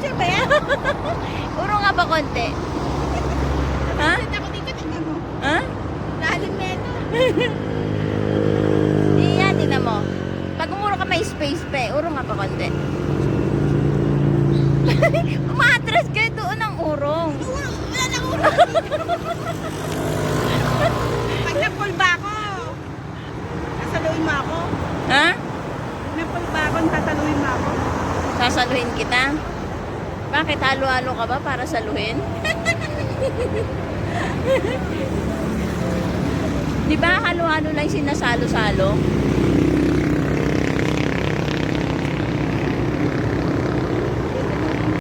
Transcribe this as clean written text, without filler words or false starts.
picture ba yan? Uro nga ba konti? Ha? Saan ako dito, tingnan mo. Ha? Lalim na ito. Iyan, tingnan mo. Pag umuro ka may space pa eh. Uro nga pa konti. Umatras kayo doon ang urong. Wala na ulo. Pag napulba ako, sasaluhin mo ako. Ha? Napulba ako, sasaluhin mo ako. Sasaluhin kita? Bakit? Halo-halo ka ba para saluhin? Di ba halo-halo lang sinasalo-salo?